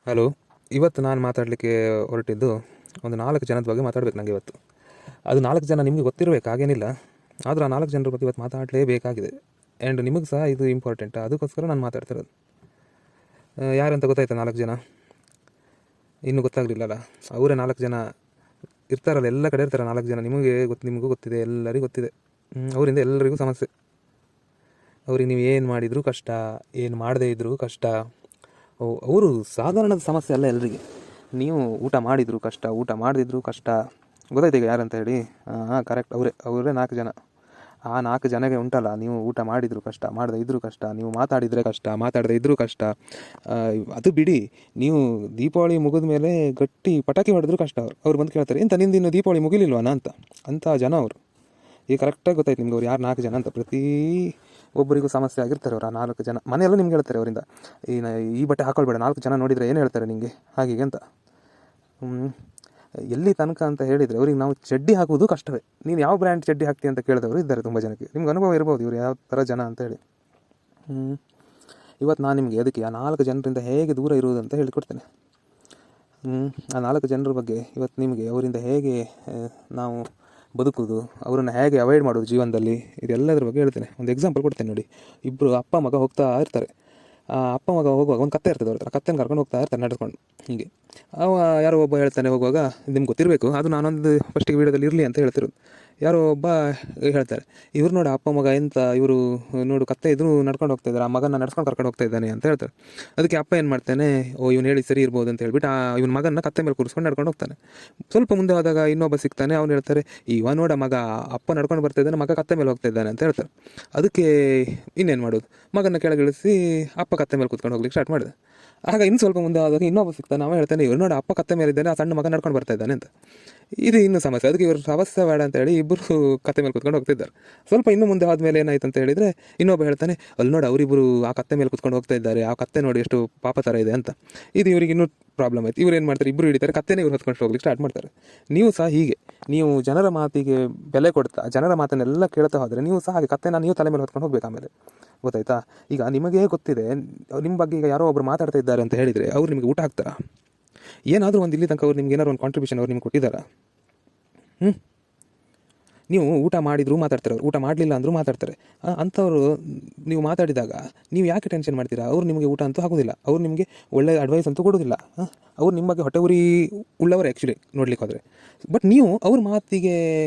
Hello. ಇವತ್ತು ನಾನು ಮಾತಾಡಲಿಕ್ಕೆ ಹೊರಟಿದ್ದು ಒಂದು 4 ಜನದ ಬಗ್ಗೆ ಮಾತಾಡಬೇಕು ನನಗೆ ಇವತ್ತು. ಅದು 4 ಜನ ನಿಮಗೆ ಗೊತ್ತಿರಬೇಕು, ಹಾಗೇನಿಲ್ಲ. ಆದರೂ ಆ 4 ಜನರ ಬಗ್ಗೆ ಇವತ್ತು ಮಾತಾಡಲೇಬೇಕಾಗಿದೆ. ಆ್ಯಂಡ್ ನಿಮಗೆ ಸಹ ಇದು ಇಂಪಾರ್ಟೆಂಟ್, ಅದಕ್ಕೋಸ್ಕರ ನಾನು ಮಾತಾಡ್ತಿರೋದು. ಯಾರಂತ ಗೊತ್ತಾಯ್ತಾ 4 ಜನ? ಇನ್ನೂ ಗೊತ್ತಾಗಲಿಲ್ಲಲ್ಲ. ಅವರೇ 4 ಜನ ಇರ್ತಾರಲ್ಲ, ಎಲ್ಲ ಕಡೆ ಇರ್ತಾರೆ 4 ಜನ. ನಿಮಗೂ ಗೊತ್ತಿದೆ, ಎಲ್ಲರಿಗೂ ಗೊತ್ತಿದೆ. ಅವರಿಂದ ಎಲ್ಲರಿಗೂ ಸಮಸ್ಯೆ. ಅವ್ರಿಗೆ ನೀವು ಏನು ಮಾಡಿದರೂ ಕಷ್ಟ, ಏನು ಮಾಡದೇ ಇದ್ದರೂ ಕಷ್ಟ. ಅವರು ಸಾಧಾರಣದ ಸಮಸ್ಯೆ ಅಲ್ಲ ಎಲ್ರಿಗೆ. ನೀವು ಊಟ ಮಾಡಿದರೂ ಕಷ್ಟ, ಊಟ ಮಾಡದಿದ್ರೂ ಕಷ್ಟ. ಗೊತ್ತಾಯ್ತು ಈಗ ಯಾರಂತ ಹೇಳಿ? ಹಾಂ, ಕರೆಕ್ಟ್, ಅವರೇ 4 ಜನ. ಆ 4 ಜನಗೆ ಉಂಟಲ್ಲ, ನೀವು ಊಟ ಮಾಡಿದರೂ ಕಷ್ಟ, ಮಾಡದೇ ಇದ್ದರೂ ಕಷ್ಟ, ನೀವು ಮಾತಾಡಿದರೆ ಕಷ್ಟ, ಮಾತಾಡದೇ ಇದ್ದರೂ ಕಷ್ಟ. ಅದು ಬಿಡಿ, ನೀವು ದೀಪಾವಳಿ ಮುಗಿದ ಮೇಲೆ ಗಟ್ಟಿ ಪಟಾಕಿ ಹೊಡೆದ್ರೂ ಕಷ್ಟ. ಅವ್ರು ಬಂದು ಕೇಳ್ತಾರೆ, ಇಂಥ ನಿಂದಿನ್ನು ದೀಪಾವಳಿ ಮುಗಿಲಿಲ್ವಾನ ಅಂಥ ಜನ ಅವರು. ಈಗ ಕರೆಕ್ಟಾಗಿ ಗೊತ್ತಾಯ್ತು ನಿಮ್ಗೆ ಅವ್ರು ಯಾರು 4 ಜನ ಅಂತ. ಪ್ರತಿ ಒಬ್ಬರಿಗೂ ಸಮಸ್ಯೆ ಆಗಿರ್ತಾರೆ ಅವ್ರು. ಆ 4 ಜನ ಮನೆಯಲ್ಲೂ ನಿಮ್ಗೆ ಹೇಳ್ತಾರೆ ಅವರಿಂದ, ಈ ಬಟ್ಟೆ ಹಾಕೊಳ್ಬೇಡ, 4 ಜನ ನೋಡಿದರೆ ಏನು ಹೇಳ್ತಾರೆ ನಿಮಗೆ ಹಾಗೆ ಅಂತ. ಎಲ್ಲಿ ತನಕ ಅಂತ ಹೇಳಿದರೆ, ಅವ್ರಿಗೆ ನಾವು ಚಡ್ಡಿ ಹಾಕುವುದು ಕಷ್ಟವೇ. ನೀನು ಯಾವ ಬ್ರ್ಯಾಂಡ್ ಚಡ್ಡಿ ಹಾಕ್ತಿ ಅಂತ ಕೇಳಿದವರು ಇದ್ದಾರೆ ತುಂಬ ಜನಕ್ಕೆ. ನಿಮ್ಗೆ ಅನುಭವ ಇರ್ಬೋದು ಇವರು ಯಾವ ಥರ ಜನ ಅಂತೇಳಿ. ಇವತ್ತು ನಾನು ನಿಮಗೆ ಅದಕ್ಕೆ ಆ 4 ಜನರಿಂದ ಹೇಗೆ ದೂರ ಇರುವುದು ಅಂತ ಹೇಳಿಕೊಡ್ತೇನೆ. ಆ 4 ಜನರ ಬಗ್ಗೆ ಇವತ್ತು ನಿಮಗೆ ಅವರಿಂದ ಹೇಗೆ ನಾವು ಬದುಕುವುದು, ಅವರನ್ನು ಹೇಗೆ ಅವಾಯ್ಡ್ ಮಾಡೋದು ಜೀವನದಲ್ಲಿ, ಇದೆಲ್ಲದರ ಬಗ್ಗೆ ಹೇಳ್ತೇನೆ. ಒಂದು ಎಕ್ಸಾಂಪಲ್ ಕೊಡ್ತೇನೆ ನೋಡಿ. ಇಬ್ಬರು ಅಪ್ಪ ಮಗ ಹೋಗ್ತಾ ಇರ್ತಾರೆ. ಆ ಅಪ್ಪ ಮಗ ಹೋಗುವಾಗ ಒಂದು ಕತ್ತೆ ಇರ್ತದೆ ಅವ್ರ ಹತ್ರ. ಕತ್ತೆನ ಕರ್ಕೊಂಡು ಹೋಗ್ತಾ ಇರ್ತಾರೆ ನಡೆಸ್ಕೊಂಡು. ಹೀಗೆ ಯಾರೋ ಒಬ್ಬ ಹೇಳ್ತಾನೆ ಹೋಗುವಾಗ, ನಿಮ್ಗೆ ಗೊತ್ತಿರಬೇಕು, ಅದು ನಾನೊಂದು ಫಸ್ಟಿಗೆ ವೀಡಿಯೋದಲ್ಲಿ ಇರಲಿ ಅಂತ ಹೇಳ್ತಿರೋದು. ಯಾರೋ ಒಬ್ಬ ಹೇಳ್ತಾರೆ, ಇವ್ರು ನೋಡಿ ಅಪ್ಪ ಮಗ ಎಂತ, ಇವರು ನೋಡು ಕತ್ತೆ ಇದ್ರು ನಡ್ಕೊಂಡು ಹೋಗ್ತಾ ಇದ್ದಾರೆ, ಆ ಮಗನ ನಡ್ಸ್ಕೊಂಡು ಕರ್ಕೊಂಡು ಹೋಗ್ತಾ ಇದ್ದಾನೆ ಅಂತ ಹೇಳ್ತಾರೆ. ಅದಕ್ಕೆ ಅಪ್ಪ ಏನು ಮಾಡ್ತಾನೆ, ಇವ್ನು ಹೇಳಿ ಸರಿ ಇರ್ಬೋದು ಅಂತ ಹೇಳ್ಬಿಟ್ಟು ಇವನ ಮಗನ ಕತ್ತೆ ಮೇಲೆ ಕೂರಿಸ್ಕೊಂಡು ನಡ್ಕೊಂಡು ಹೋಗ್ತಾನೆ. ಸ್ವಲ್ಪ ಮುಂದೆ ಹೋದಾಗ ಇನ್ನೊಬ್ಬ ಸಿಗ್ತಾನೆ. ಅವ್ನು ಹೇಳ್ತಾರೆ, ನೋಡ ಮಗ ಅಪ್ಪ ನಡ್ಕೊಂಡು ಬರ್ತಾ ಇದ್ದಾನೆ, ಮಗ ಕತ್ತೆ ಮೇಲೆ ಹೋಗ್ತಾ ಇದ್ದಾನೆ ಅಂತ ಹೇಳ್ತಾರೆ. ಅದಕ್ಕೆ ಇನ್ನೇನು ಮಾಡೋದು, ಮಗನ ಕೆಳಗಿಳಿಸಿ ಅಪ್ಪ ಕತ್ತೆ ಮೇಲೆ ಕೂತ್ಕೊಂಡು ಹೋಗ್ಲಿಕ್ಕೆ ಸ್ಟಾರ್ಟ್ ಮಾಡಿದೆ. ಆಗ ಇನ್ನು ಸ್ವಲ್ಪ ಮುಂದೆ ಆದಾಗ ಇನ್ನೊಬ್ಬ ಸಿಗ್ತಾನೆ. ನಾವು ಹೇಳ್ತಾನೆ, ಇವ್ರು ನೋಡಿ ಅಪ್ಪ ಕತ್ತೆ ಮೇಲೆ ಇದ್ದಾನೆ, ಆ ಸಣ್ಣ ಮಗ ನಡ್ಕೊಂಡು ಬರ್ತಾ ಇದ್ದಾನೆ ಅಂತ. ಇದು ಇನ್ನೂ ಸಮಸ್ಯೆ. ಅದಕ್ಕೆ ಇವರು ಸಮಸ್ಯೆ ಬೇಡ ಅಂತ ಹೇಳಿ ಇಬ್ಬರು ಕತ್ತೆ ಮೇಲೆ ಕೂತ್ಕೊಂಡು ಹೋಗ್ತಿದ್ದಾರೆ. ಸ್ವಲ್ಪ ಇನ್ನೂ ಮುಂದೆ ಆದಮೇಲೆ ಏನಾಯ್ತು ಅಂತ ಹೇಳಿದರೆ, ಇನ್ನೊಬ್ಬ ಹೇಳ್ತಾನೆ, ಅಲ್ಲಿ ನೋಡಿ ಅವರಿಬ್ಬರು ಆ ಕತ್ತೆ ಮೇಲೆ ಕೂತ್ಕೊಂಡು ಹೋಗ್ತಾ ಇದ್ದಾರೆ, ಆ ಕತ್ತೆ ನೋಡಿ ಎಷ್ಟು ಪಾಪ ಥರ ಇದೆ ಅಂತ. ಇದು ಇವರಿಗೆ ಇನ್ನೂ ಪ್ರಾಬ್ಲಮ್ ಆಯ್ತು. ಇವ್ರು ಏನು ಮಾಡ್ತಾರೆ, ಇಬ್ಬರು ಹಿಡಿತಾರೆ, ಕತ್ತೆನೇ ಇವ್ರು ಹೊತ್ಕೊಂಡು ಹೋಗ್ಲಿಕ್ಕೆ ಸ್ಟಾರ್ಟ್ ಮಾಡ್ತಾರೆ. ನೀವು ಸಹ ಹೀಗೆ, ನೀವು ಜನರ ಮಾತಿಗೆ ಬೆಲೆ ಕೊಡ್ತಾ, ಜನರ ಮಾತನ್ನೆಲ್ಲ ಕೇಳ್ತಾ ಹೋದರೆ ನೀವು ಸಹ ಹಾಗೆ ಕತ್ತೆನ ನೀವು ತಲೆ ಮೇಲೆ ಹೊತ್ಕೊಂಡು ಹೋಗ್ಬೇಕು ಆಮೇಲೆ. ಗೊತ್ತಾಯ್ತಾ? ಈಗ ನಿಮಗೇ ಗೊತ್ತಿದೆ ನಿಮ್ಮ ಬಗ್ಗೆ ಈಗ ಯಾರೋ ಒಬ್ರು ಮಾತಾಡ್ತಾ ಇದ್ದಾರೆ ಅಂತ ಹೇಳಿದರೆ, ಅವ್ರು ನಿಮಗೆ ಊಟ ಹಾಕ್ತಾರಾ? ಏನಾದರೂ ಒಂದು ಇಲ್ಲಿ ತನಕ ಅವ್ರು ನಿಮ್ಗೆ ಏನಾದ್ರು ಒಂದು ಕಾಂಟ್ರಿಬ್ಯೂಷನ್ ಅವ್ರು ನಿಮ್ಗೆ ಕೊಟ್ಟಿದ್ದಾರಾ? ನೀವು ಊಟ ಮಾಡಿದರೂ ಮಾತಾಡ್ತಾರೆ, ಅವ್ರು ಊಟ ಮಾಡಲಿಲ್ಲ ಅಂದರೂ ಮಾತಾಡ್ತಾರೆ. ಅಂಥವ್ರು ನೀವು ಮಾತಾಡಿದಾಗ ನೀವು ಯಾಕೆ ಟೆನ್ಷನ್ ಮಾಡ್ತೀರಾ? ಅವ್ರು ನಿಮಗೆ ಊಟ ಅಂತೂ ಆಗೋದಿಲ್ಲ, ಅವ್ರು ನಿಮಗೆ ಒಳ್ಳೆಯ ಅಡ್ವೈಸ್ ಅಂತೂ ಕೊಡೋದಿಲ್ಲ. ಅವ್ರು ನಿಮ್ಮ ಬಗ್ಗೆ ಹೊಟ್ಟೆ ಉರಿ ಉಳ್ಳವರು ಆ್ಯಕ್ಚುಲಿ ನೋಡ್ಲಿಕ್ಕೆ ಹೋದರೆ. ಬಟ್ ನೀವು ಅವ್ರ ಮಾತಿಗೆ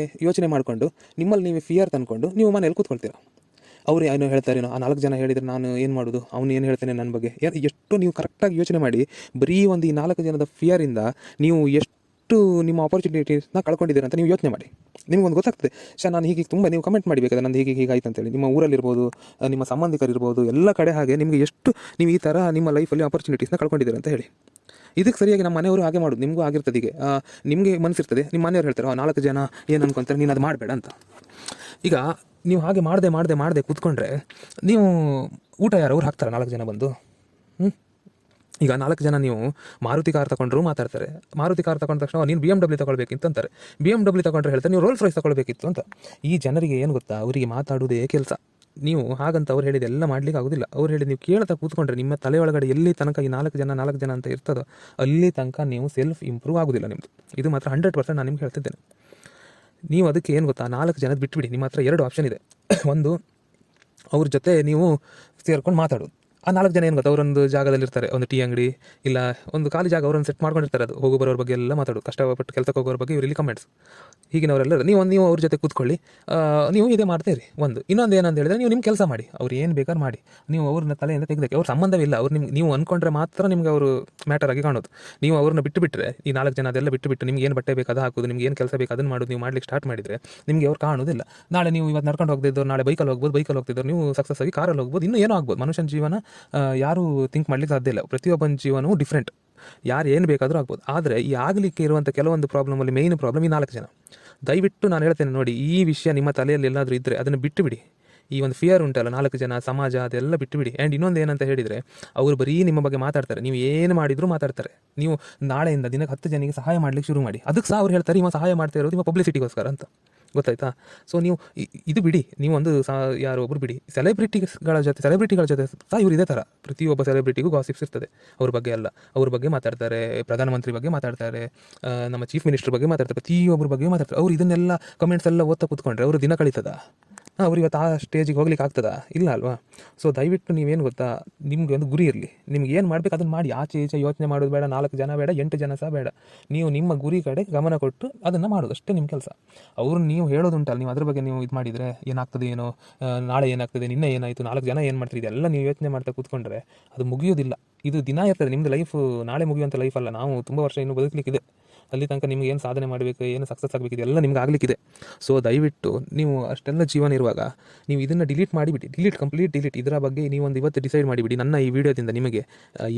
ಯೋಚನೆ ಮಾಡಿಕೊಂಡು ನಿಮ್ಮಲ್ಲಿ ನೀವು ಫಿಯರ್ ತಂದ್ಕೊಂಡು ನೀವು ಮನೇಲಿ ಕೂತ್ಕೊಳ್ತೀರ. ಅವ್ರು ಏನೋ ಹೇಳ್ತಾರೇನೋ, ಆ 4 ಜನ ಹೇಳಿದರೆ ನಾನು ಏನು ಮಾಡೋದು, ಅವ್ನು ಏನು ಹೇಳ್ತಾನೆ ನನ್ನ ಬಗ್ಗೆ, ಎಷ್ಟು ನೀವು ಕರೆಕ್ಟಾಗಿ ಯೋಚನೆ ಮಾಡಿ. ಬರೀ ಒಂದು ಈ 4 ಜನದ ಫಿಯರಿಂದ ನೀವು ಎಷ್ಟು ನಿಮ್ಮ ಆಪರ್ಚುನಿಟೀಸ್ನ ಕಳ್ಕೊಂಡಿದ್ದೀರ ಅಂತ ನೀವು ಯೋಚನೆ ಮಾಡಿ. ನಿಮ್ಗೊಂದು ಗೊತ್ತಾಗ್ತದೆ, ನಾನು ಹೀಗೆ ತುಂಬ ನೀವು ಕಮೆಂಟ್ ಮಾಡಬೇಕಾದ್ರೆ ನಂದು ಹೀಗಾಯ್ತು ಅಂತೇಳಿ. ನಿಮ್ಮ ಊರಲ್ಲಿರ್ಬೋದು, ನಿಮ್ಮ ಸಂಬಂಧಿಕರಿರ್ಬೋದು, ಎಲ್ಲ ಕಡೆ ಹಾಗೆ ನಿಮಗೆ ಎಷ್ಟು ನೀವು ಈ ಥರ ನಿಮ್ಮ ಲೈಫಲ್ಲಿ ಆಪರ್ಚುನಿಟೀಸ್ನ ಕಳ್ಕೊಂಡಿದ್ದೀರ ಅಂತ ಹೇಳಿ. ಇದಕ್ಕೆ ಸರಿಯಾಗಿ ನಮ್ಮ ಮನೆಯವರು ಹಾಗೆ ಮಾಡೋದು. ನಿಮಗೂ ಆಗಿರ್ತದೆ. ಈಗ ನಿಮಗೆ ಮನಸ್ಸಿರ್ತದೆ, ನಿಮ್ಮ ಮನೆಯವ್ರು ಹೇಳ್ತಾರೆ 4 ಜನ ಏನು ಅನ್ಕೊತಾರೆ, ನೀನು ಅದು ಮಾಡಬೇಡ ಅಂತ. ಈಗ ನೀವು ಹಾಗೆ ಮಾಡದೆ ಕೂತ್ಕೊಂಡ್ರೆ ನೀವು ಊಟ ಯಾರು ಅವ್ರು ಹಾಕ್ತಾರೆ 4 ಜನ ಬಂದು. ಈಗ 4 ಜನ ನೀವು ಮಾರುತಿ ಕಾರ್ ತಗೊಂಡ್ರು ಮಾತಾಡ್ತಾರೆ. ಮಾರುತಿ ಕಾರ್ ತಗೊಂಡ ತಕ್ಷಣ ನೀನು BMW ತಗೊಳ್ಬೇಕಿತ್ತು ಅಂತಾರೆ. BMW ತಗೊಂಡ್ರೆ ಹೇಳ್ತಾರೆ ನೀವು ರೋಲ್ಸ್ ರಾಯ್ಸ್ ತಗೊಳ್ಬೇಕಿತ್ತು ಅಂತ. ಈ ಜನರಿಗೆ ಏನು ಗೊತ್ತಾ, ಅವರಿಗೆ ಮಾತಾಡೋದೇ ಕೆಲಸ. ನೀವು ಹಾಗಂತ ಅವ್ರು ಹೇಳಿದ ಎಲ್ಲ ಮಾಡ್ಲಿಕ್ಕೆ ಆಗೋದಿಲ್ಲ. ಅವ್ರು ಹೇಳಿದ ನೀವು ಕೇಳ್ತಾ ಕೂತ್ಕೊಂಡ್ರೆ ನಿಮ್ಮ ತಲೆ ಒಳಗಡೆ ಎಲ್ಲಿ ತನಕ ಈ 4 ಜನ ಅಂತ ಇರ್ತದೋ ಅಲ್ಲಿ ತನಕ ನೀವು ಸೆಲ್ಫ್ ಇಂಪ್ರೂವ್ ಆಗೋದಿಲ್ಲ ನಿಮ್ಮದು. ಇದು ಮಾತ್ರ 100% ನಾನು ನಿಮ್ಗೆ ಹೇಳ್ತಿದ್ದೇನೆ. ನೀವು ಅದಕ್ಕೆ ಏನು ಗೊತ್ತಾ, 4 ಜನದ ಬಿಟ್ಬಿಡಿ. ನಿಮ್ಮ ಹತ್ರ 2 ಆಪ್ಷನ್ ಇದೆ. ಒಂದು, ಅವ್ರ ಜೊತೆ ನೀವು ಸೇರ್ಕೊಂಡು ಮಾತಾಡೋದು. ಆ 4 ಜನ ಏನು ಗೊತ್ತಾ, ಅವರೊಂದು ಜಾಗದಲ್ಲಿರ್ತಾರೆ, ಒಂದು ಟೀ ಅಂಗಡಿ ಇಲ್ಲ ಒಂದು ಖಾಲಿ ಜಾಗ ಅವರನ್ನು ಸೆಟ್ ಮಾಡ್ಕೊಂಡಿರ್ತಾರೆ. ಅದು ಹೋಗೋ ಬರೋರ ಬಗ್ಗೆ ಎಲ್ಲ ಮಾತಾಡೋದು, ಕಷ್ಟಪಟ್ಟು ಕೆಲಸಕ್ಕೆ ಹೋಗೋರ ಬಗ್ಗೆ ಇವರಲ್ಲಿ ಕಮೆಂಟ್ಸ್. ಹೀಗಿನವರೆಲ್ಲ ನೀವು ಅವ್ರ ಜೊತೆ ಕೂತ್ಕೊಳ್ಳಿ, ನೀವು ಇದೇ ಮಾಡ್ತೀರಿ. ಇನ್ನೊಂದು ಏನಂತ ಹೇಳಿದ್ರೆ, ನೀವು ನಿಮ್ಮ ಕೆಲಸ ಮಾಡಿ, ಅವ್ರು ಏನು ಬೇಕಾದ್ರೆ ಮಾಡಿ, ನೀವು ಅವ್ರನ್ನ ತಲೆಯಿಂದ ತೆಗೆದಕ್ಕೆ ಅವ್ರ ಸಂಬಂಧವಿಲ್ಲ. ಅವ್ರು ನೀವು ಅಂದ್ಕೊಂಡ್ರೆ ಮಾತ್ರ ನಿಮ್ಗೆ ಅವರು ಮ್ಯಾಟರ್ ಆಗಿ ಕಾಣೋದು. ನೀವು ಅವ್ರನ್ನ ಬಿಟ್ಟುಬಿಟ್ರೆ, ಈ 4 ಜನ ಅದೆಲ್ಲ ಬಿಟ್ಟು ನಿಮ್ಗೆ ಏನು ಬಟ್ಟೆ ಬೇಕಾದ ಹಾಕೋದು, ನಿಮ್ಗೆ ಏನು ಕೆಲಸ ಬೇಕು ಅದನ್ನು ಮಾಡೋದು, ನೀವು ಮಾಡ್ಲಿಕ್ಕೆ ಸ್ಟಾರ್ಟ್ ಮಾಡಿದರೆ ನಿಮಗೆ ಅವ್ರು ಕಾಣೋದಿಲ್ಲ. ನಾಳೆ ನೀವು ಇವತ್ತು ನಡ್ಕೊಂಡು ಹೋಗ್ತಿದ್ದವ್ರು ನಾಳೆ ಬೈಕಲ್ಲಿ ಹೋಗ್ತಿದ್ದವ್ರು ನೀವು ಸಕ್ಸಸ್ ಆಗಿ ಕಾರಲ್ಲಿ ಹೋಗ್ಬೋದು, ಇನ್ನೂ ಏನೋ ಆಗ್ಬೋದು. ಮನುಷ್ಯನ ಜೀವನ ಯಾರೂ ಥಿಂಕ್ ಮಾಡ್ಲಿಕ್ಕೆ ಸಾಧ್ಯ ಇಲ್ಲ. ಪ್ರತಿಯೊಬ್ಬನ ಜೀವನವೂ ಡಿಫ್ರೆಂಟ್, ಯಾರು ಏನು ಬೇಕಾದರೂ ಆಗ್ಬೋದು. ಆದರೆ ಈ ಆಗಲಿಕ್ಕೆ ಇರುವಂಥ ಕೆಲವೊಂದು ಪ್ರಾಬ್ಲಮಲ್ಲಿ ಮೇಯ್ನ್ ಪ್ರಾಬ್ಲಮ್ ಈ 4 ಜನ. ದಯವಿಟ್ಟು ನಾನು ಹೇಳ್ತೇನೆ ನೋಡಿ, ಈ ವಿಷಯ ನಿಮ್ಮ ತಲೆಯಲ್ಲಿ ಎಲ್ಲಾದರೂ ಇದ್ದರೆ ಅದನ್ನು ಬಿಟ್ಟುಬಿಡಿ. ಈ ಒಂದು ಫಿಯರ್ ಉಂಟಲ್ಲ, 4 ಜನ, ಸಮಾಜ, ಅದೆಲ್ಲ ಬಿಟ್ಟುಬಿಡಿ. ಆ್ಯಂಡ್ ಇನ್ನೊಂದು ಏನಂತ ಹೇಳಿದರೆ, ಅವರು ಬರೀ ನಿಮ್ಮ ಬಗ್ಗೆ ಮಾತಾಡ್ತಾರೆ, ನೀವು ಏನು ಮಾಡಿದರೂ ಮಾತಾಡ್ತಾರೆ. ನೀವು ನಾಳೆಯಿಂದ ದಿನಕ್ಕೆ 10 ಜನಿಗೆ ಸಹಾಯ ಮಾಡಲಿಕ್ಕೆ ಶುರು ಮಾಡಿ. ಅದಕ್ಕೆ ಸಹ ಅವ್ರು ಹೇಳ್ತಾರೆ ಇವ ಸಹಾಯ ಮಾಡ್ತಾ ಇರೋದು ಇವ ಪಬ್ಲಿಸಿಟಿಗೋಸ್ಕರ ಅಂತ. ಗೊತ್ತಾಯ್ತಾ. ಸೊ ನೀವು ಇದು ಬಿಡಿ, ನೀವು ಒಂದು ಯಾರೋ ಒಬ್ರು ಬಿಡಿ, ಸೆಲೆಬ್ರಿಟಿಗಳ ಜೊತೆ ಸಹ ಇವರು ಇದೇ ಥರ ಪ್ರತಿಯೊಬ್ಬ ಸೆಲೆಬ್ರಿಟಿಗೂ ಗಾಸಿಪ್ಸ್ ಇರ್ತದೆ. ಅವ್ರ ಬಗ್ಗೆ ಅಲ್ಲ, ಅವ್ರ ಬಗ್ಗೆ ಮಾತಾಡ್ತಾರೆ, ಪ್ರಧಾನಮಂತ್ರಿ ಬಗ್ಗೆ ಮಾತಾಡ್ತಾರೆ, ನಮ್ಮ ಚೀಫ್ ಮಿನಿಸ್ಟರ್ ಬಗ್ಗೆ ಮಾತಾಡ್ತಾರೆ, ಪ್ರತಿಯೊಬ್ಬರ ಬಗ್ಗೆ ಮಾತಾಡ್ತಾರೆ. ಅವ್ರು ಇದನ್ನೆಲ್ಲ ಕಮೆಂಟ್ಸ್ ಎಲ್ಲ ಓದ್ತಾ ಕೂತ್ಕೊಂಡ್ರೆ ಅವ್ರ ದಿನ ಕಳೀತದ? ಅವ್ರು ಇವತ್ತು ಆ ಸ್ಟೇಜಿಗೆ ಹೋಗ್ಲಿಕ್ಕೆ ಆಗ್ತದಾ? ಇಲ್ಲ ಅಲ್ವಾ. ಸೊ ದಯವಿಟ್ಟು ನೀವೇನು ಗೊತ್ತಾ, ನಿಮಗೆ ಒಂದು ಗುರಿ ಇರಲಿ, ನಿಮ್ಗೆ ಏನು ಮಾಡಬೇಕು ಅದನ್ನು ಮಾಡಿ. ಆಚೆ ಈಚೆ ಯೋಚನೆ ಮಾಡೋದು ಬೇಡ, 4 ಜನ ಬೇಡ, 8 ಜನ ಸಹ ಬೇಡ. ನೀವು ನಿಮ್ಮ ಗುರಿ ಕಡೆ ಗಮನ ಕೊಟ್ಟು ಅದನ್ನು ಮಾಡೋದು ಅಷ್ಟೇ ನಿಮ್ಮ ಕೆಲಸ. ಅವರು ನೀವು ಹೇಳೋದುಂಟಲ್ಲ, ನೀವು ಅದ್ರ ಬಗ್ಗೆ ನೀವು ಇದು ಮಾಡಿದರೆ ಏನಾಗ್ತದೆ ಏನೋ, ನಾಳೆ ಏನಾಗ್ತದೆ, ನಿನ್ನೆ ಏನಾಯಿತು, 4 ಜನ ಏನು ಮಾಡ್ತಾರೆ, ಇದೆಲ್ಲ ನೀವು ಯೋಚನೆ ಮಾಡ್ತಾ ಕೂತ್ಕೊಂಡ್ರೆ ಅದು ಮುಗಿಯೋದಿಲ್ಲ. ಇದು ದಿನ ಇರ್ತದೆ, ನಿಮ್ಮದು ಲೈಫು ನಾಳೆ ಮುಗಿಯುವಂಥ ಲೈಫ್ ಅಲ್ಲ. ನಾವು ತುಂಬ ವರ್ಷ ಇನ್ನೂ ಬದುಕಲಿಕ್ಕಿದೆ. ಅಲ್ಲಿ ತನಕ ನಿಮ್ಗೆ ಏನು ಸಾಧನೆ ಮಾಡಬೇಕು, ಏನು ಸಕ್ಸಸ್ ಆಗಬೇಕಿದೆ ಎಲ್ಲ ನಿಮ್ಗೆ ಆಗಲಿಕ್ಕಿದೆ. ಸೊ ದಯವಿಟ್ಟು ನೀವು ಅಷ್ಟೆಲ್ಲ ಜೀವನ ಇರುವಾಗ ನೀವು ಇದನ್ನು ಡಿಲೀಟ್ ಮಾಡಿಬಿಡಿ, ಕಂಪ್ಲೀಟ್ ಡಿಲೀಟ್. ಇದರ ಬಗ್ಗೆ ನೀವೊಂದು ಇವತ್ತು ಡಿಸೈಡ್ ಮಾಡಿಬಿಡಿ, ನನ್ನ ಈ ವಿಡಿಯೋದಿಂದ ನಿಮಗೆ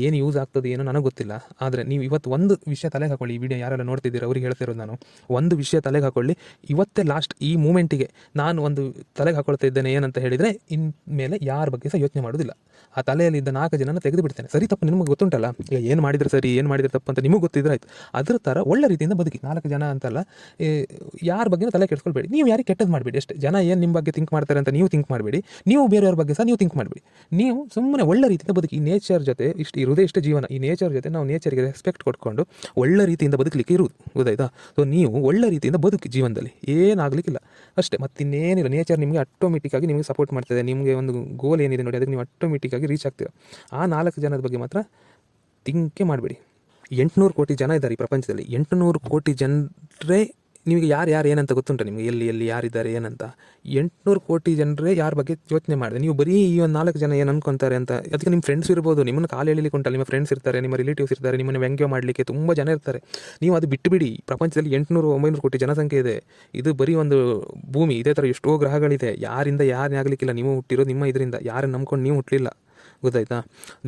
ಏನು ಯೂಸ್ ಆಗ್ತದೆ ಏನೋ ನನಗೆ ಗೊತ್ತಿಲ್ಲ, ಆದರೆ ನೀವು ಇವತ್ತು ಒಂದು ವಿಷಯ ತಲೆಗೆ ಹಾಕೊಳ್ಳಿ. ಈ ವಿಡಿಯೋ ಯಾರೆಲ್ಲ ನೋಡ್ತಿದ್ದೀರ ಅವ್ರಿಗೆ ಹೇಳ್ತಿರೋದು ನಾನು, ಒಂದು ವಿಷಯ ತಲೆಗೆ ಹಾಕೊಳ್ಳಿ. ಇವತ್ತೇ ಲಾಸ್ಟ್ ಈ ಮೂಮೆಂಟಿಗೆ ನಾನು ಒಂದು ತಲೆಗೆ ಹಾಕೊಳ್ತಾ ಇದ್ದೇನೆ, ಏನಂತ ಹೇಳಿದರೆ, ಇನ್ಮೇಲೆ ಯಾರ ಬಗ್ಗೆ ಸಹ ಯೋಚನೆ ಮಾಡೋದಿಲ್ಲ. ಆ ತಲೆಯಲ್ಲಿದ್ದ 4 ಜನನ ತೆಗೆದು ಬಿಡ್ತೇನೆ. ಸರಿ ತಪ್ಪು ನಿಮಗೆ ಗೊತ್ತುಂಟಲ್ಲ, ಈಗ ಏನು ಮಾಡಿದರೆ ಸರಿ, ಏನು ಮಾಡಿದರೆ ತಪ್ಪು ಅಂತ ನಿಮಗೆ ಗೊತ್ತಿದ್ರೆ ಆಯ್ತು. ಅದ್ರ ಥರ ಒಳ್ಳೆ ರೀತಿಯಿಂದ ಬದುಕಿ. 4 ಜನ ಅಂತಲ್ಲ, ಯಾರ ಬಗ್ಗೆ ತಲೆ ಕೆಡ್ಸ್ಕೊಳ್ಬೇಡಿ. ನೀವು ಯಾರಿಗೆ ಕೆಟ್ಟದ್ದು ಮಾಡಬೇಡಿ ಅಷ್ಟೇ. ಜನ ಏನು ನಿಮ್ಮ ಬಗ್ಗೆ ಥಿಂಕ್ ಮಾಡ್ತಾರೆ ಅಂತ ನೀವು ಥಿಂಕ್ ಮಾಡಬೇಡಿ, ನೀವು ಬೇರೆಯವ್ರ ಬಗ್ಗೆ ಸಹ ನೀವು ಥಿಂಕ್ ಮಾಡಬೇಡಿ. ನೀವು ಸುಮ್ಮನೆ ಒಳ್ಳೆ ರೀತಿಯಿಂದ ಬದುಕಿ. ಈ ನೇಚರ್ ಜೊತೆ ಇರುವುದೇ ಇಷ್ಟು ಜೀವನ. ಈ ನೇಚರ್ ಜೊತೆ ನಾವು ನೇಚರ್ಗೆ ರೆಸ್ಪೆಕ್ಟ್ ಕೊಟ್ಕೊಂಡು ಒಳ್ಳೆ ರೀತಿಯಿಂದ ಬದುಕಲಿಕ್ಕೆ ಇರುವುದು, ಗೊತ್ತಾಯ್ತಾ. ಸೊ ನೀವು ಒಳ್ಳೆ ರೀತಿಯಿಂದ ಬದುಕಿ, ಜೀವನದಲ್ಲಿ ಏನಾಗಲಿಕ್ಕಿಲ್ಲ ಅಷ್ಟೇ, ಮತ್ತಿನ್ನೇನಿಲ್ಲ. ನೇಚರ್ ನಿಮಗೆ ಆಟೋಮೆಟಿಕ್ಕಾಗಿ ನಿಮಗೆ ಸಪೋರ್ಟ್ ಮಾಡ್ತದೆ. ನಿಮಗೆ ಒಂದು ಗೋಲ್ ಏನಿದೆ ನೋಡಿ, ಅದಕ್ಕೆ ನೀವು ಆಟೋಮೆಟಿಕ್ಕಾಗಿ ರೀಚ್ ಆಗ್ತೀರ. ಆ 4 ಜನದ ಬಗ್ಗೆ ಮಾತ್ರ ಥಿಂಕೇ ಮಾಡಬೇಡಿ. 800 ಕೋಟಿ ಜನ ಇದ್ದಾರೆ ಈ ಪ್ರಪಂಚದಲ್ಲಿ. 800 ಕೋಟಿ ಜನರೇ ನಿಮಗೆ ಯಾರು ಏನಂತ ಗೊತ್ತುಂಟ ನಿಮಗೆ, ಎಲ್ಲಿ ಯಾರಿದ್ದಾರೆ ಏನಂತ. 800 ಕೋಟಿ ಜನರೇ ಯಾರ ಬಗ್ಗೆ ಯೋಚನೆ ಮಾಡಿದೆ. ನೀವು ಬರೀ ಈ ಒಂದು 4 ಜನ ಏನು ಅನ್ಕೊತಾರೆ ಅಂತ. ಅದಕ್ಕೆ ನಿಮ್ಮ ಫ್ರೆಂಡ್ಸ್ ಇರ್ಬೋದು, ನಿಮ್ಮನ್ನು ಕಾಲು ಎಳಿಲಿಕ್ಕೆ ಉಂಟಲ್ಲ, ನಿಮ್ಮ ಫ್ರೆಂಡ್ಸ್ ಇರ್ತಾರೆ, ನಿಮ್ಮ ರಿಲೇಟಿವ್ಸ್ ಇರ್ತಾರೆ, ನಿಮ್ಮನ್ನು ವ್ಯಂಗ್ಯ ಮಾಡಲಿಕ್ಕೆ ತುಂಬ ಜನ ಇರ್ತಾರೆ. ನೀವು ಅದು ಬಿಟ್ಟುಬಿಡಿ. ಪ್ರಪಂಚದಲ್ಲಿ 800-900 ಕೋಟಿ ಜನಸಂಖ್ಯೆ ಇದೆ. ಇದು ಬರೀ ಒಂದು ಭೂಮಿ, ಇದೇ ಥರ ಎಷ್ಟೋ ಗ್ರಹಗಳಿದೆ. ಯಾರಿಂದ ಯಾರನ್ನೇ ಆಗಲಿಕ್ಕಿಲ್ಲ. ನೀವು ಹುಟ್ಟಿರೋದು ನಿಮ್ಮ ಇದರಿಂದ, ಯಾರನ್ನು ನಂಬ್ಕೊಂಡು ನೀವು ಹುಟ್ಟಲಿಲ್ಲ, ಗೊತ್ತಾಯ್ತಾ.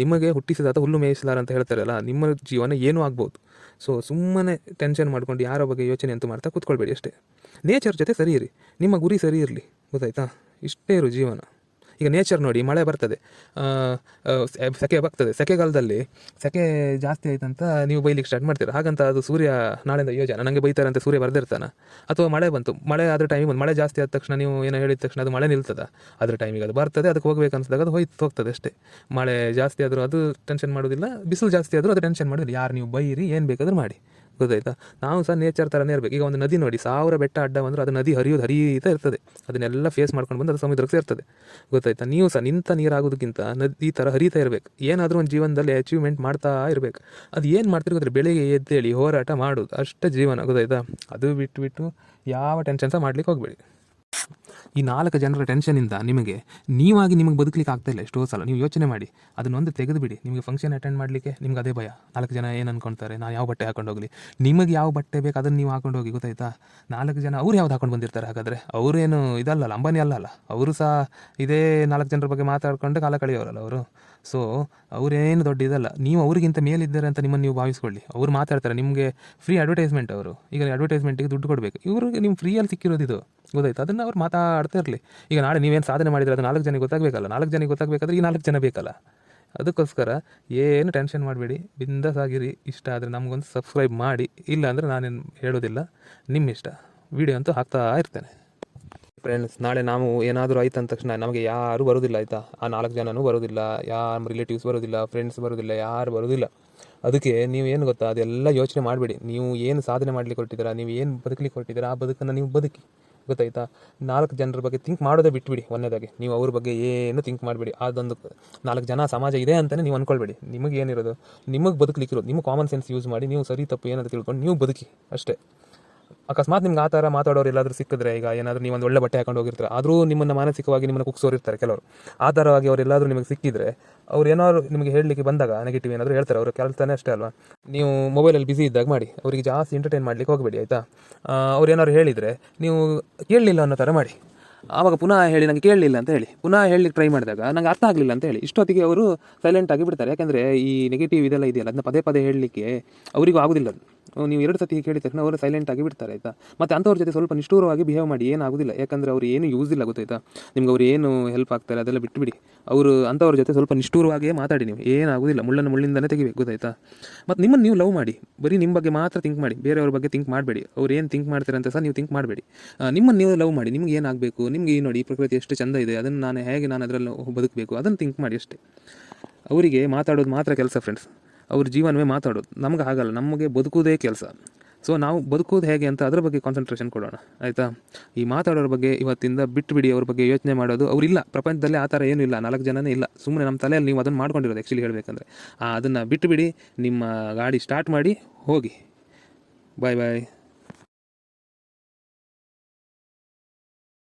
ನಿಮಗೆ ಹುಟ್ಟಿಸಿದಾತ ಹುಲ್ಲು ಮೇಯಿಸಲಾರ ಅಂತ ಹೇಳ್ತಾರಲ್ಲ, ನಿಮ್ಮ ಜೀವನ ಏನೂ ಆಗ್ಬೋದು. ಸೊ ಸುಮ್ಮನೆ ಟೆನ್ಷನ್ ಮಾಡ್ಕೊಂಡು ಯಾರೋ ಬಗ್ಗೆ ಯೋಚನೆ ಅಂತೂ ಮಾಡ್ತಾ ಕೂತ್ಕೊಳ್ಬೇಡಿ ಅಷ್ಟೇ. ನೇಚರ್ ಜೊತೆ ಸರಿ ಇರಿ, ನಿಮ್ಮ ಗುರಿ ಸರಿ ಇರಲಿ, ಗೊತ್ತಾಯ್ತಾ. ಇಷ್ಟೇ ಇರು ಜೀವನ. ಈಗ ನೇಚರ್ ನೋಡಿ, ಮಳೆ ಬರ್ತದೆ, ಸೆಕೆ ಬರ್ತದೆ. ಸೆಕೆಗಾಲದಲ್ಲಿ ಸೆಕೆ ಜಾಸ್ತಿ ಆಯ್ತಂತ ನೀವು ಬೈಲಿಕ್ಕೆ ಸ್ಟಾರ್ಟ್ ಮಾಡ್ತೀರಾ. ಹಾಗಂತ ಅದು ಸೂರ್ಯ ನಾಳೆಯಿಂದ ಯೋಜನೆ ನನಗೆ ಬೈತಾರೆ ಅಂತ ಸೂರ್ಯ ಬರ್ದಿರ್ತಾನೆ. ಅಥವಾ ಮಳೆ ಬಂತು, ಮಳೆ ಆದ್ರ ಟೈಮ್ ಮಳೆ ಜಾಸ್ತಿ ಆದ ತಕ್ಷಣ ನೀವು ಏನೋ ಹೇಳಿದ ತಕ್ಷಣ ಅದು ಮಳೆ ನಿಲ್ತದ. ಅದ್ರ ಟೈಮಿಗೆ ಅದು ಬರ್ತದೆ, ಅದಕ್ಕೆ ಹೋಗ್ಬೇಕು ಅನ್ಸಿದಾಗ ಅದು ಹೋಗ್ತದೆ ಅಷ್ಟೇ. ಮಳೆ ಜಾಸ್ತಿ ಆದರೂ ಅದು ಟೆನ್ಷನ್ ಮಾಡೋದಿಲ್ಲ, ಬಿಸಿಲು ಜಾಸ್ತಿ ಆದರೂ ಅದು ಟೆನ್ಷನ್ ಮಾಡೋದಿಲ್ಲ. ಯಾರು ನೀವು ಬೈರಿ, ಏನು ಬೇಕಾದ್ರೂ ಮಾಡಿ, ಗೊತ್ತಾಯ್ತಾ. ನಾವು ಸಹ ನೇಚರ್ ಥರನೇ ಇರಬೇಕು. ಈಗ ಒಂದು ನದಿ ನೋಡಿ, 1000 ಬೆಟ್ಟ ಅಡ್ಡ ಬಂದರೂ ಅದು ನದಿ ಹರಿಯುತ್ತಾ ಇರ್ತದೆ. ಅದನ್ನೆಲ್ಲ ಫೇಸ್ ಮಾಡ್ಕೊಂಡು ಬಂದು ಅದು ಸಮುದ್ರಕ್ಕೆ ಸೇರ್ತದೆ, ಗೊತ್ತಾಯ್ತಾ. ನೀವು ಸಹ ನಿಂತ ನೀರಾಗೋದಕ್ಕಿಂತ ನದಿ ಥರ ಹರಿತಾ ಇರಬೇಕು. ಏನಾದರೂ ಒಂದು ಜೀವನದಲ್ಲಿ ಅಚೀವ್ಮೆಂಟ್ ಮಾಡ್ತಾ ಇರಬೇಕು. ಅದು ಏನು ಮಾಡ್ತಿರೋ ಗೊತ್ತಿಲ್ಲ, ಬೆಳಿಗ್ಗೆ ಎದ್ದೇಳಿ ಹೋರಾಟ ಮಾಡೋದು ಅಷ್ಟೇ ಜೀವನ, ಗೊತ್ತಾಯ್ತಾ. ಅದು ಬಿಟ್ಟು ಯಾವ ಟೆನ್ಷನ್ ಸಹ ಮಾಡ್ಲಿಕ್ಕೆ ಹೋಗಬೇಡಿ. ಈ 4 ಜನರ ಟೆನ್ಷನಿಂದ ನಿಮಗೆ ನಿಮಗೆ ಬದುಕಲಿಕ್ಕೆ ಆಗ್ತಾಯಿಲ್ಲ. ಎಷ್ಟೋ ಸಲ ನೀವು ಯೋಚನೆ ಮಾಡಿ, ಅದನ್ನೊಂದು ತೆಗೆದು ಬಿಡಿ. ನಿಮಗೆ ಫಂಕ್ಷನ್ ಅಟೆಂಡ್ ಮಾಡಲಿಕ್ಕೆ ನಿಮ್ಗೆ ಅದೇ ಭಯ, 4 ಜನ ಏನು ಅನ್ಕೊಳ್ತಾರೆ, ನಾನು ಯಾವ ಬಟ್ಟೆ ಹಾಕೊಂಡು ಹೋಗಲಿ. ನಿಮಗೆ ಯಾವ ಬಟ್ಟೆ ಬೇಕು ಅದನ್ನು ನೀವು ಹಾಕೊಂಡು ಹೋಗಿ, ಗೊತ್ತಾಯ್ತಾ. 4 ಜನ ಅವ್ರು ಯಾವ್ದು ಹಾಕೊಂಡು ಬಂದಿರ್ತಾರೆ, ಹಾಗಾದರೆ ಅವರೇನು ಇದಲ್ಲಲ್ಲ, ಅಂಬಾನಿ ಅಲ್ಲಲ್ಲ. ಅವರು ಸಹ ಇದೇ 4 ಜನರ ಬಗ್ಗೆ ಮಾತಾಡ್ಕೊಂಡು ಕಾಲ ಕಳೆಯೋರಲ್ಲ ಅವರು. ಸೊ ಅವರೇನು ದೊಡ್ಡ ಇದಲ್ಲ. ನೀವು ಅವರಿಗಿಂತ ಮೇಲಿದ್ದಾರೆ ಅಂತ ನಿಮ್ಮನ್ನು ನೀವು ಭಾವಿಸ್ಕೊಳ್ಳಿ. ಅವ್ರು ಮಾತಾಡ್ತಾರೆ, ನಿಮಗೆ ಫ್ರೀ ಅಡ್ವರ್ಟೈಸ್ಮೆಂಟ್. ಅವರು ಈಗ ಅಡ್ವರ್ಟೈಸ್ಮೆಂಟಿಗೆ ದುಡ್ಡು ಕೊಡಬೇಕು. ಇವ್ರಿಗೆ ನಿಮ್ಮ ಫ್ರೀಯಲ್ಲಿ ಸಿಕ್ಕಿರೋದು ಇದು, ಗೊತ್ತಾಯ್ತು. ಅದನ್ನು ಅವ್ರು ಮಾತಾಡ್ತಾ ಇರಲಿ. ಈಗ ನಾಳೆ ನೀವೇನು ಸಾಧನೆ ಮಾಡಿದರೆ ಅದು 4 ಜನಕ್ಕೆ ಗೊತ್ತಾಗಬೇಕಲ್ಲ. 4 ಜನಕ್ಕೆ ಗೊತ್ತಾಗಬೇಕಾದ್ರೆ ಈ 4 ಜನ ಬೇಕಲ್ಲ. ಅದಕ್ಕೋಸ್ಕರ ಏನು ಟೆನ್ಷನ್ ಮಾಡಬೇಡಿ, ಬಿಂದಾಸ್ ಆಗಿರಿ. ಇಷ್ಟ ಆದರೆ ನಮಗೊಂದು ಸಬ್ಸ್ಕ್ರೈಬ್ ಮಾಡಿ, ಇಲ್ಲ ಅಂದರೆ ನಾನೇನು ಹೇಳೋದಿಲ್ಲ, ನಿಮ್ಮ ಇಷ್ಟ. ವೀಡಿಯೋ ಅಂತೂ ಹಾಕ್ತಾ ಇರ್ತೇನೆ. ಫ್ರೆಂಡ್ಸ್, ನಾಳೆ ನಾವು ಏನಾದರೂ ಆಯ್ತು ಅಂದ ತಕ್ಷಣ ನಮಗೆ ಯಾರೂ ಬರೋದಿಲ್ಲ, ಆಯಿತಾ. ಆ 4 ಜನನೂ ಬರೋದಿಲ್ಲ, ಯಾರು ರಿಲೇಟಿವ್ಸ್ ಬರೋದಿಲ್ಲ, ಫ್ರೆಂಡ್ಸ್ ಬರೋದಿಲ್ಲ, ಯಾರು ಬರೋದಿಲ್ಲ. ಅದಕ್ಕೆ ನೀವೇನು ಗೊತ್ತಾ, ಅದೆಲ್ಲ ಯೋಚನೆ ಮಾಡಬೇಡಿ. ನೀವು ಏನು ಸಾಧನೆ ಮಾಡಲಿಕ್ಕೆ ಹೊರಟಿದ್ದೀರಾ, ನೀವು ಏನು ಬದುಕಲಿಕ್ಕೆ ಹೊರಟಿದ್ದೀರಾ, ಆ ಬದುಕನ್ನು ನೀವು ಬದುಕಿ, ಗೊತ್ತಾಯ್ತಾ. 4 ಜನರ ಬಗ್ಗೆ ಥಿಂಕ್ ಮಾಡೋದೇ ಬಿಟ್ಬಿಡಿ. ಒಂದೇದಾಗಿ ನೀವು ಅವ್ರ ಬಗ್ಗೆ ಏನು ಥಿಂಕ್ ಮಾಡಬೇಡಿ. ಅದೊಂದು 4 ಜನ ಸಮಾಜ ಇದೆ ಅಂತಲೇ ನೀವು ಅಂದ್ಕೊಳ್ಬೇಡಿ. ನಿಮಗೆ ಏನಿರೋದು, ನಿಮಗೆ ಬದುಕಲಿಕ್ಕಿರೋದು, ನಿಮ್ಮ ಕಾಮನ್ ಸೆನ್ಸ್ ಯೂಸ್ ಮಾಡಿ ನೀವು ಸರಿ ತಪ್ಪು ಏನಾದರೂ ತಿಳ್ಕೊಂಡು ನೀವು ಬದುಕಿ ಅಷ್ಟೇ. ಅಕಸ್ಮಾತ್ ನಿಮ್ಗೆ ಆ ಥರ ಮಾತಾಡೋರು ಎಲ್ಲಾದರೂ ಸಿಕ್ಕಿದ್ರೆ, ಈಗ ಏನಾದರೂ ನೀವು ಒಂದು ಒಳ್ಳೆ ಬಟ್ಟೆ ಹಾಕೊಂಡು ಹೋಗಿರ್ತಾರೆ, ಆದರೂ ನಿಮ್ಮನ್ನು ಮಾನಸಿಕವಾಗಿ ನಿಮ್ಮನ್ನು ಕುಗ್ಸೋರು ಇರ್ತಾರೆ ಕೆಲವರು. ಆ ಥರವಾಗಿ ಅವರೆಲ್ಲಾದರೂ ನಿಮಗೆ ಸಿಕ್ಕಿದ್ರೆ, ಅವ್ರು ಏನಾದ್ರು ನಿಮಗೆ ಹೇಳಲಿಕ್ಕೆ ಬಂದಾಗ ನೆಗೆಟಿವ್ ಏನಾದರೂ ಹೇಳ್ತಾರೆ. ಅವರು ಕೆಲಸನೇ ಅಷ್ಟೇ ಅಲ್ವಾ. ನೀವು ಮೊಬೈಲಲ್ಲಿ ಬಿಸಿ ಇದ್ದಾಗ ಮಾಡಿ, ಅವರಿಗೆ ಜಾಸ್ತಿ ಎಂಟರ್ಟೈನ್ ಮಾಡಲಿಕ್ಕೆ ಹೋಗಬೇಡಿ, ಆಯಿತಾ. ಅವ್ರು ಏನಾದ್ರು ಹೇಳಿದರೆ ನೀವು ಕೇಳಲಿಲ್ಲ ಅನ್ನೋ ಥರ ಮಾಡಿ. ಆವಾಗ ಪುನಃ ಹೇಳಿ ನನಗೆ ಕೇಳಲಿಲ್ಲ ಅಂತ ಹೇಳಿ, ಪುನಃ ಹೇಳಲಿಕ್ಕೆ ಟ್ರೈ ಮಾಡಿದಾಗ ನಂಗೆ ಅರ್ಥ ಆಗಲಿಲ್ಲ ಅಂತ ಹೇಳಿ. ಇಷ್ಟೊತ್ತಿಗೆ ಅವರು ಸೈಲೆಂಟ್ ಆಗಿ ಬಿಡ್ತಾರೆ. ಯಾಕೆಂದರೆ ಈ ನೆಗೆಟಿವ್ ಇದೆಲ್ಲ ಇದೆಯಲ್ಲ, ಅದನ್ನ ಪದೇ ಹೇಳಲಿಕ್ಕೆ ಅವರಿಗೂ ಆಗೋದಿಲ್ಲ. ನೀವು 2 ಸತಿ ಕೇಳಿದ ತಕ್ಷಣ ಅವರು ಸೈಲೆಂಟಾಗಿ ಬಿಡ್ತಾರೆ ಆಯಿತಾ. ಮತ್ತು ಅಂಥವ್ರ ಜೊತೆ ಸ್ವಲ್ಪ ನಿಷ್ಠೂರವಾಗಿ ಬಿಹೇವ್ ಮಾಡಿ, ಏನಾಗೋದಿಲ್ಲ. ಯಾಕಂದರೆ ಅವ್ರು ಏನು ಯೂಸ್ ಇಲ್ಲ ಗೊತ್ತಾಯ್ತಾ, ನಿಮ್ಗೆ ಅವ್ರು ಏನು ಹೆಲ್ಪ್ ಆಗ್ತಾರೆ ಅದೆಲ್ಲ ಬಿಟ್ಟುಬಿಡಿ. ಅವರು ಅಂಥವ್ರ ಜೊತೆ ಸ್ವಲ್ಪ ನಿಷ್ಠೂರವಾಗಿಯೇ ಮಾತಾಡಿ, ನೀವು ಏನಾಗೋದಿಲ್ಲ, ಮುಳ್ಳನ್ನು ಮುಳ್ಳಿಂದನೇ ತೆಗಿಬೇಕು ಗೊತ್ತಾಯ್ತಾ. ಮತ್ತು ನಿಮ್ಮನ್ನು ನೀವು ಲವ್ ಮಾಡಿ, ಬರೀ ನಿಮ್ಮ ಬಗ್ಗೆ ಮಾತ್ರ ಥಿಂಕ್ ಮಾಡಿ, ಬೇರೆಯವ್ರ ಬಗ್ಗೆ ಥಿಂಕ್ ಮಾಡಬೇಡಿ. ಅವ್ರು ಏನು ಥಿಂಕ್ ಮಾಡ್ತಾರೆ ಅಂತ ಸಹ ನೀವು ಥಿಂಕ್ ಮಾಡಬೇಡಿ. ನಿಮ್ಮನ್ನು ನೀವು ಲವ್ ಮಾಡಿ, ನಿಮ್ಗೆ ಏನಾಗಬೇಕು, ನಿಮಗೆ ನೋಡಿ ಈ ಪ್ರಕೃತಿ ಎಷ್ಟು ಚೆಂದ ಇದೆ, ಅದನ್ನು ನಾನು ಅದರಲ್ಲಿ ಬದುಕಬೇಕು, ಅದನ್ನು ಥಿಂಕ್ ಮಾಡಿ ಅಷ್ಟೇ. ಅವರಿಗೆ ಮಾತಾಡೋದು ಮಾತ್ರ ಕೆಲಸ ಫ್ರೆಂಡ್ಸ್, ಅವ್ರ ಜೀವನವೇ ಮಾತಾಡೋದು. ನಮ್ಗೆ ಆಗಲ್ಲ, ನಮಗೆ ಬದುಕುವುದೇ ಕೆಲಸ. ಸೊ ನಾವು ಬದುಕೋದು ಹೇಗೆ ಅಂತ ಅದರ ಬಗ್ಗೆ ಕಾನ್ಸಂಟ್ರೇಷನ್ ಕೊಡೋಣ ಆಯಿತಾ. ಈ ಮಾತಾಡೋರ ಬಗ್ಗೆ ಇವತ್ತಿಂದ ಬಿಟ್ಟುಬಿಡಿ, ಅವ್ರ ಬಗ್ಗೆ ಯೋಚನೆ ಮಾಡೋದು. ಅವರಿಲ್ಲ ಪ್ರಪಂಚದಲ್ಲಿ, ಆ ಥರ ಏನೂ ಇಲ್ಲ, 4 ಜನನೇ ಇಲ್ಲ, ಸುಮ್ಮನೆ ನಮ್ಮ ತಲೆಯಲ್ಲಿ ನೀವು ಅದನ್ನು ಮಾಡ್ಕೊಂಡಿರೋದು ಆ್ಯಕ್ಚುಲಿ ಹೇಳಬೇಕಂದ್ರೆ. ಅದನ್ನು ಬಿಟ್ಟುಬಿಡಿ, ನಿಮ್ಮ ಗಾಡಿ ಸ್ಟಾರ್ಟ್ ಮಾಡಿ ಹೋಗಿ. ಬಾಯ್ ಬಾಯ್.